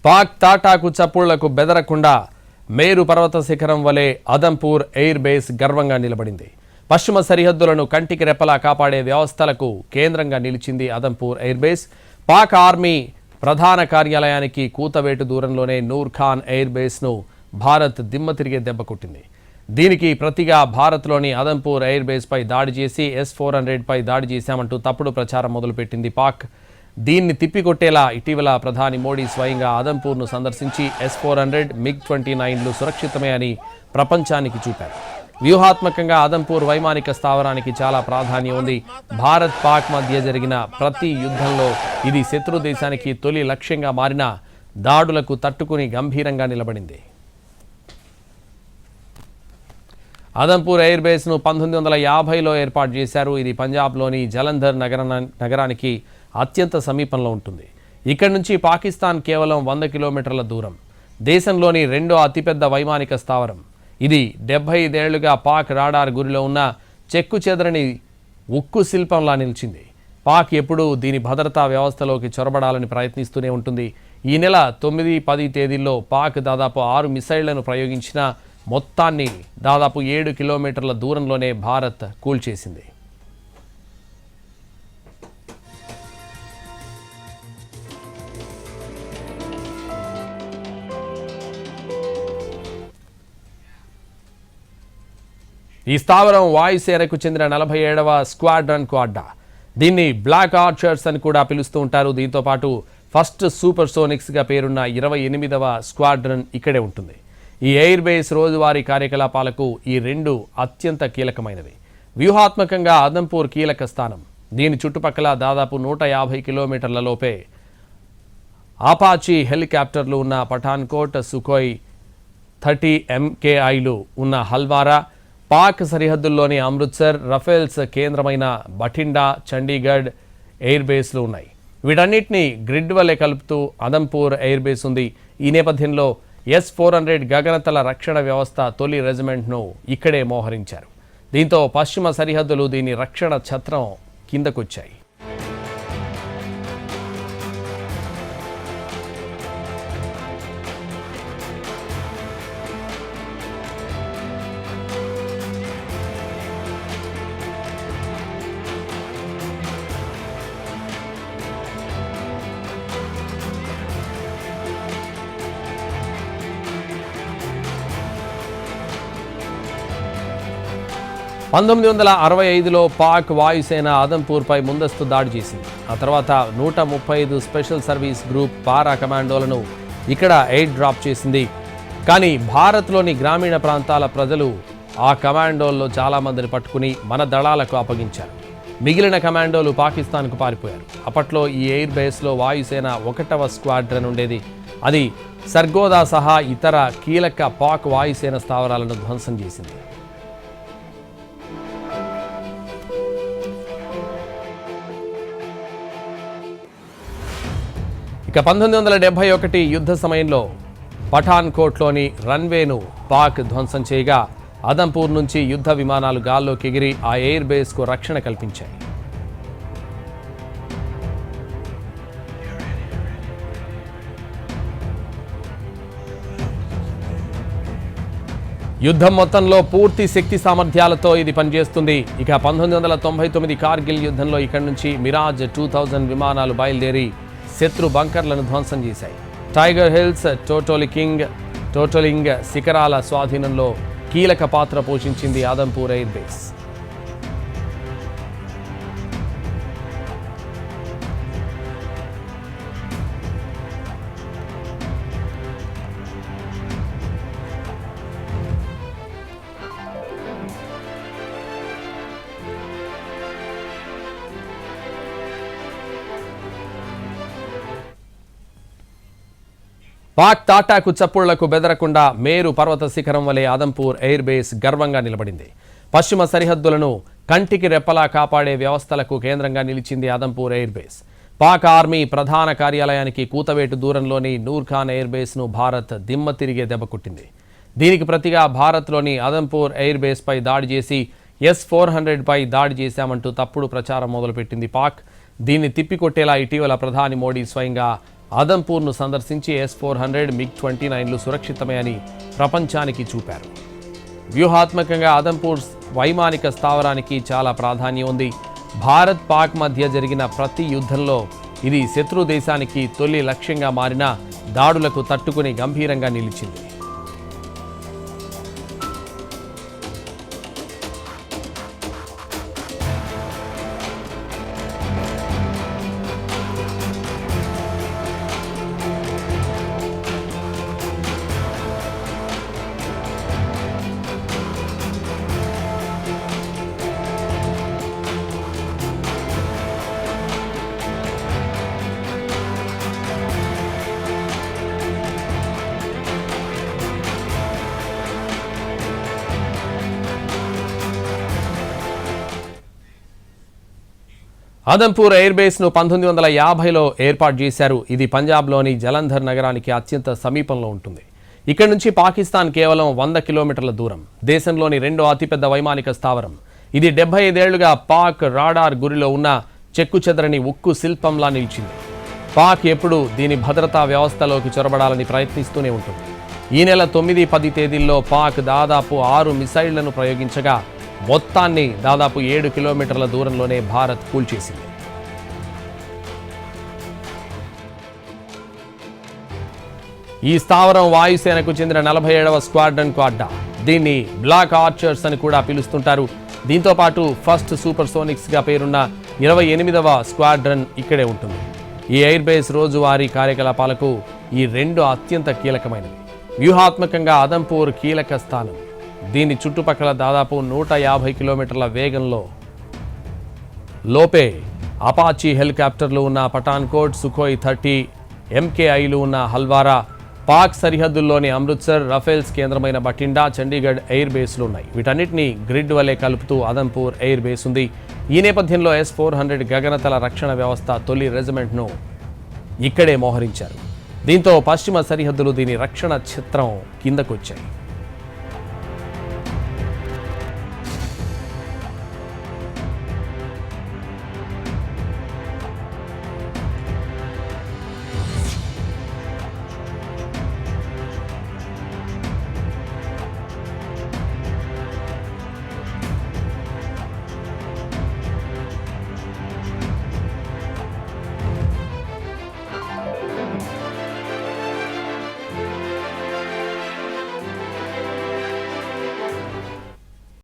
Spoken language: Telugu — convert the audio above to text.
పాక్ తాటాకు చప్పుళ్లకు బెదరకుండా మేరు పర్వత శిఖరం వలె అదంపూర్ ఎయిర్ బేస్ గర్వంగా నిలబడింది. పశ్చిమ సరిహద్దులను కంటికి రెప్పలా కాపాడే వ్యవస్థలకు కేంద్రంగా నిలిచింది Adampur air base. Pak army ప్రధాన కార్యాలయానికి కూతవేటు దూరంలోనే నూర్ ఖాన్ ఎయిర్ బేస్ను భారత్ దిమ్మ తిరిగే దెబ్బ కొట్టింది. దీనికి ప్రతిగా భారత్లోని అదంపూర్ ఎయిర్ బేస్పై దాడి చేసి S-400 పై దాడి చేశామంటూ తప్పుడు ప్రచారం మొదలుపెట్టింది పాక్. దీన్ని తిప్పికొట్టేలా ఇటీవల ప్రధాని మోడీ స్వయంగా అదంపూర్ను సందర్శించి S-400 MiG-29లు సురక్షితమే అని ప్రపంచానికి చూపారు. వ్యూహాత్మకంగా అదంపూర్ వైమానిక స్థావరానికి చాలా ప్రాధాన్యం ఉంది. భారత్ పాక్ మధ్య జరిగిన ప్రతి యుద్ధంలో ఇది శత్రు దేశానికి తొలి లక్ష్యంగా మారిన దాడులకు తట్టుకుని గంభీరంగా నిలబడింది. అదంపూర్ ఎయిర్ బేస్ను 1950లో ఏర్పాటు చేశారు. ఇది పంజాబ్లోని జలంధర్ నగరానికి అత్యంత సమీపంలో ఉంటుంది. ఇక్కడి నుంచి పాకిస్తాన్ కేవలం 100 కిలోమీటర్ల దూరం. దేశంలోని రెండో అతిపెద్ద వైమానిక స్థావరం ఇది. 75 ఏళ్లుగా పాక్ రాడార్ గురిలో ఉన్న చెక్కు చెదరని ఉక్కు శిల్పంలా నిలిచింది. పాక్ ఎప్పుడూ దీని భద్రతా వ్యవస్థలోకి చొరబడాలని ప్రయత్నిస్తూనే ఉంటుంది. ఈ నెల 9-10 తేదీల్లో పాక్ దాదాపు 6 మిసైళ్లను ప్రయోగించిన మొత్తాన్ని దాదాపు 7 కిలోమీటర్ల దూరంలోనే భారత్ కూల్చేసింది. ఈ స్థావరం వాయుసేనకు చెందిన 47వ స్క్వాడ్రన్కు అడ్డా. దీన్ని బ్లాక్ ఆర్చర్స్ అని కూడా పిలుస్తూ ఉంటారు. దీంతో పాటు ఫస్ట్ సూపర్ సోనిక్స్గా పేరున్న 28వ స్క్వాడ్రన్ ఇక్కడే ఉంటుంది. ఈ ఎయిర్ బేస్ రోజువారీ కార్యకలాపాలకు ఈ రెండు అత్యంత కీలకమైనవి. వ్యూహాత్మకంగా అదంపూర్ కీలక స్థానం. దీని చుట్టుపక్కల దాదాపు 150 కిలోమీటర్ల లోపే ఆపాచీ హెలికాప్టర్లు ఉన్న పఠాన్కోట్, సుఖోయ్ 30 MKIలు ఉన్న హల్వారా, పాక్ సరిహద్దుల్లోని అమృత్సర్, రఫేల్స్ కేంద్రమైన బఠిండా, చండీగఢ్ ఎయిర్ బేస్లు ఉన్నాయి. వీటన్నిటినీ గ్రిడ్ వలె కలుపుతూ అదంపూర్ ఎయిర్ బేస్ ఉంది. ఈ నేపథ్యంలో S-400 గగనతల రక్షణ వ్యవస్థ తొలి రెజిమెంట్ను ఇక్కడే మోహరించారు. దీంతో పశ్చిమ సరిహద్దులు దీని రక్షణ ఛత్రం కిందకొచ్చాయి. (1965లో పాక్ వాయుసేన అదంపూర్పై ముందస్తు దాడి చేసింది. ఆ తర్వాత 135 స్పెషల్ సర్వీస్ గ్రూప్ పారా కమాండోలను ఇక్కడ ఎయిర్ డ్రాప్ చేసింది. కానీ భారత్లోని గ్రామీణ ప్రాంతాల ప్రజలు ఆ కమాండోల్లో చాలామందిని పట్టుకుని మన దళాలకు అప్పగించారు. మిగిలిన కమాండోలు పాకిస్తాన్కు పారిపోయారు. అప్పట్లో ఈ ఎయిర్ బేస్లో వాయుసేన 1వ స్క్వాడ్రన్ ఉండేది. అది సర్గోదా సహా ఇతర కీలక పాక్ వాయుసేన స్థావరాలను ధ్వంసం చేసింది. ఇక 1971 యుద్ధ సమయంలో పఠాన్కోట్లోని రన్వేను పాక్ ధ్వంసం చేయగా అదంపూర్ నుంచి యుద్ధ విమానాలు గాల్లోకి ఎగిరి ఆ ఎయిర్ బేస్కు రక్షణ కల్పించాయి. యుద్ధం మొత్తంలో పూర్తి శక్తి సామర్థ్యాలతో ఇది పనిచేస్తుంది. ఇక 1999 కార్గిల్ యుద్ధంలో ఇక్కడి నుంచి మిరాజ్ 2000 విమానాలు బయలుదేరి శత్రు బంకర్లను ధ్వంసం చేశాయి. టైగర్ హిల్స్, టోటలింగ్ శిఖరాల స్వాధీనంలో కీలక పాత్ర పోషించింది అదంపూర్ ఎయిర్ బేస్. పాక్ తాటాకు చప్పుళ్లకు బెదరకుండా మేరు పర్వత శిఖరం వలె అదంపూర్ ఎయిర్ బేస్ గర్వంగా నిలబడింది. పశ్చిమ సరిహద్దులను కంటికి రెప్పలా కాపాడే వ్యవస్థలకు కేంద్రంగా నిలిచింది Adampur air base. Pak army ప్రధాన కార్యాలయానికి కూతవేటు దూరంలోని నూర్ ఖాన్ ఎయిర్ బేస్ను భారత్ దిమ్మ తిరిగే దెబ్బ కొట్టింది. దీనికి ప్రతిగా భారత్లోని అదంపూర్ ఎయిర్ బేస్పై దాడి చేసి S-400 పై దాడి చేశామంటూ తప్పుడు ప్రచారం మొదలుపెట్టింది పాక్. దీన్ని తిప్పికొట్టేలా ఇటీవల ప్రధాని మోడీ స్వయంగా ఆదంపూర్ను సందర్శించి S-400 MiG-29లు సురక్షితమే అని ప్రపంచానికి చూపారు. వ్యూహాత్మకంగా ఆదంపూర్ వైమానిక స్థావరానికి చాలా ప్రాధాన్యం ఉంది. భారత్ పాక్ మధ్య జరిగిన ప్రతి యుద్ధంలో ఇది శత్రు దేశానికి తొలి లక్ష్యంగా మారిన దాడులకు తట్టుకుని గంభీరంగా నిలిచింది. ఆదంపూర్ ఎయిర్ బేస్ను 1950లో ఏర్పాటు చేశారు. ఇది పంజాబ్లోని జలంధర్ నగరానికి అత్యంత సమీపంలో ఉంటుంది. ఇక్కడి నుంచి పాకిస్తాన్ కేవలం 100 కిలోమీటర్ల దూరం. దేశంలోని రెండో అతిపెద్ద వైమానిక స్థావరం ఇది. 75 ఏళ్లుగా పాక్ రాడార్ గురిలో ఉన్న చెక్కుచెదరని ఉక్కు శిల్పంలా నిలిచింది. పాక్ ఎప్పుడు దీని భద్రతా వ్యవస్థలోకి చొరబడాలని ప్రయత్నిస్తూనే ఉంటుంది. ఈ నెల 9, 10 తేదీల్లో పాక్ దాదాపు 6 మిసైళ్లను ప్రయోగించగా మొత్తాన్ని దాదాపు 7 కిలోమీటర్ల దూరంలోనే భారత్ కూల్చేసింది. ఈ స్థావరం వాయుసేనకు చెందిన 47వ స్క్వాడ్రన్కు అడ్డా. దీన్ని బ్లాక్ ఆర్చర్స్ అని కూడా పిలుస్తుంటారు. దీంతో పాటు ఫస్ట్ సూపర్ సోనిక్స్గా పేరున్న 28వ స్క్వాడ్రన్ ఇక్కడే ఉంటుంది. ఈ ఎయిర్ బేస్ రోజువారీ కార్యకలాపాలకు ఈ రెండు అత్యంత కీలకమైనవి. వ్యూహాత్మకంగా ఆదంపూర్ కీలక స్థానం. దీని చుట్టుపక్కల దాదాపు 150 కిలోమీటర్ల వేగంలో లోపే అపాచీ హెలికాప్టర్లు ఉన్న పఠాన్కోట్, సుఖోయ్ 30 MKIలు ఉన్న హల్వారా, పాక్ సరిహద్దుల్లోని అమృత్సర్, రఫేల్స్ కేంద్రమైన బఠిండా, చండీగఢ్ ఎయిర్ బేస్లు ఉన్నాయి. వీటన్నిటిని గ్రిడ్ వలె కలుపుతూ ఆదంపూర్ ఎయిర్ బేస్ ఉంది. ఈ నేపథ్యంలో S-400 గగనతల రక్షణ వ్యవస్థ తొలి రెజిమెంట్ను ఇక్కడే మోహరించారు. దీంతో పశ్చిమ సరిహద్దులు దీని రక్షణ ఛత్రం కిందకొచ్చాయి.